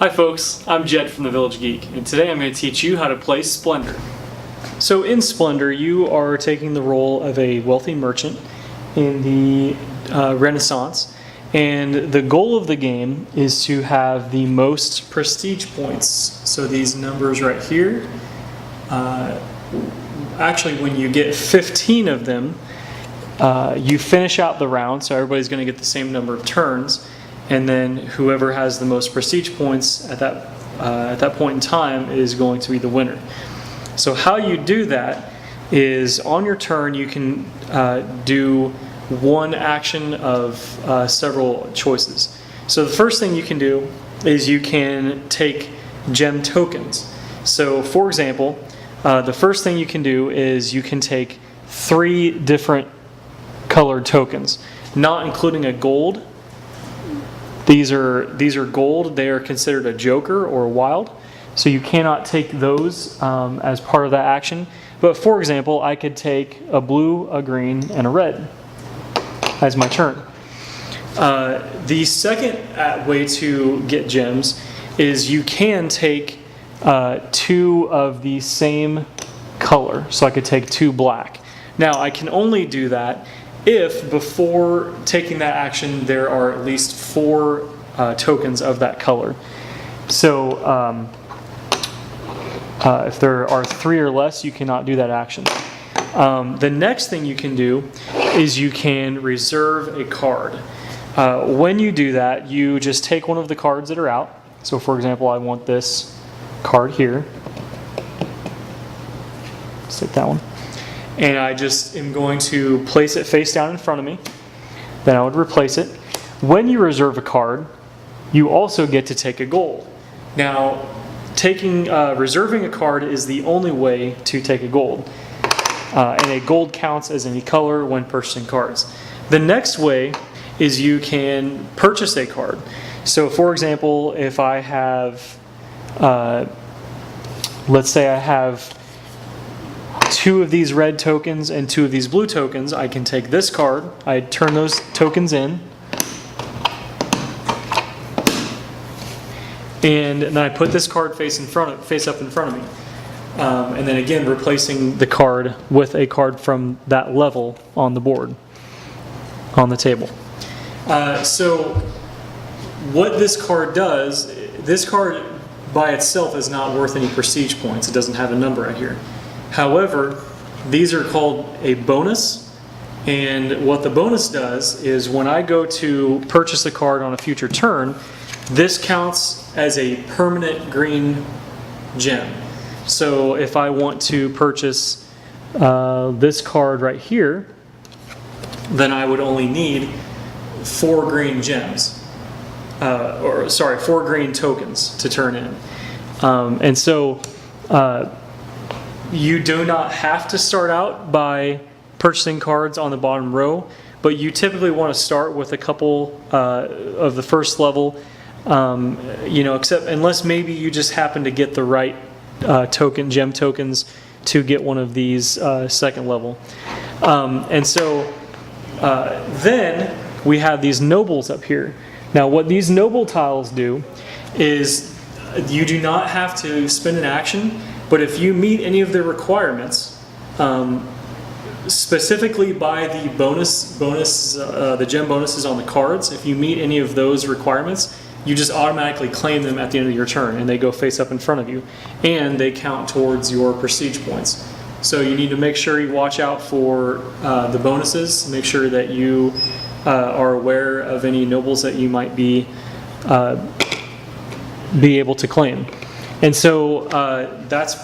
Hi folks, I'm Jed from the Village Geek, and today I'm going to teach you how to play Splendor. So in Splendor, you are taking the role of a wealthy merchant in the Renaissance, and the goal of the game is to have the most prestige points. So these numbers right here, actually when you get 15 of them, you finish out the round, so everybody's going to get the same number of turns, and then whoever has the most prestige points at that point in time is going to be the winner. So how you do that is on your turn you can do one action of several choices. So the first thing you can do is you can take gem tokens. So for example, the first thing you can do is you can take 3 different colored tokens, not including a gold. These are gold. They are considered a joker or a wild, so you cannot take those as part of that action. But for example, I could take a blue, a green, and a red as my turn. The second way to get gems is you can take 2 of the same color. So I could take 2 black. Now I can only do that if before taking that action there are at least 4 tokens of that color. So if there are 3 or less, you cannot do that action. The next thing you can do is you can reserve a card. When you do that, you just take one of the cards that are out. So for example, I want this card here. Let's take that one. And I just am going to place it face down in front of me. Then I would replace it. When you reserve a card, you also get to take a gold. Now, reserving a card is the only way to take a gold. And a gold counts as any color when purchasing cards. The next way is you can purchase a card. So for example, if I have, let's say I have 2 of these red tokens and 2 of these blue tokens, I can take this card, I turn those tokens in, and then I put this card face up in front of me. And then again, replacing the card with a card from that level on the board, on the table. So what this card does, this card by itself is not worth any prestige points. It doesn't have a number right here. However, these are called a bonus, and what the bonus does is when I go to purchase a card on a future turn, this counts as a permanent green gem. So if I want to purchase this card right here, then I would only need 4 green gems, 4 green tokens to turn in. And so you do not have to start out by purchasing cards on the bottom row, but you typically want to start with a couple of the first level, except unless maybe you just happen to get the right gem tokens to get one of these second level. And so then we have these nobles up here. Now what these noble tiles do is you do not have to spend an action, but if you meet any of the requirements, specifically by the the gem bonuses on the cards, if you meet any of those requirements, you just automatically claim them at the end of your turn, and they go face up in front of you, and they count towards your prestige points. So you need to make sure you watch out for the bonuses, make sure that you are aware of any nobles that you might be able to claim. And so that's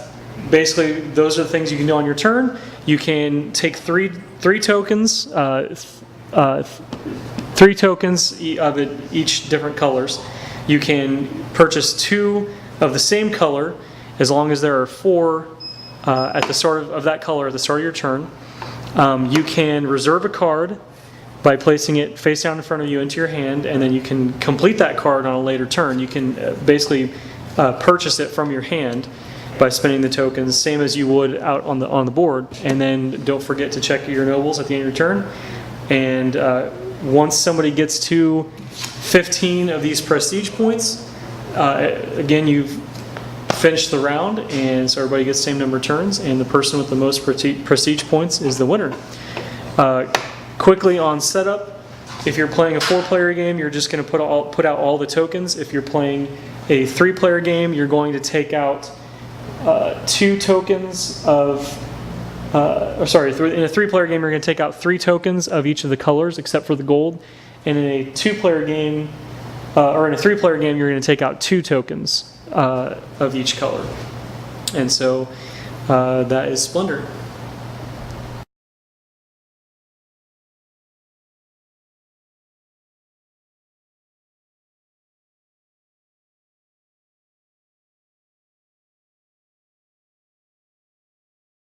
basically, those are the things you can do on your turn. You can take three tokens, 3 tokens of each different colors. You can purchase 2 of the same color as long as there are 4 at the start of that color at the start of your turn. You can reserve a card by placing it face down in front of you into your hand, and then you can complete that card on a later turn. You can basically purchase it from your hand by spending the tokens, same as you would out on the board. And then don't forget to check your nobles at the end of your turn. And once somebody gets to 15 of these prestige points, again, you've finished the round, and so everybody gets the same number of turns, and the person with the most prestige points is the winner. Quickly on setup, if you're playing a 4-player game, you're just going to put out all the tokens. If you're playing a 3-player game, you're going to take out 2 tokens of, in a 3-player game, you're going to take out 3 tokens of each of the colors except for the gold. And in a 2-player game, or in a 3-player game, you're going to take out 2 tokens of each color. And so that is Splendor.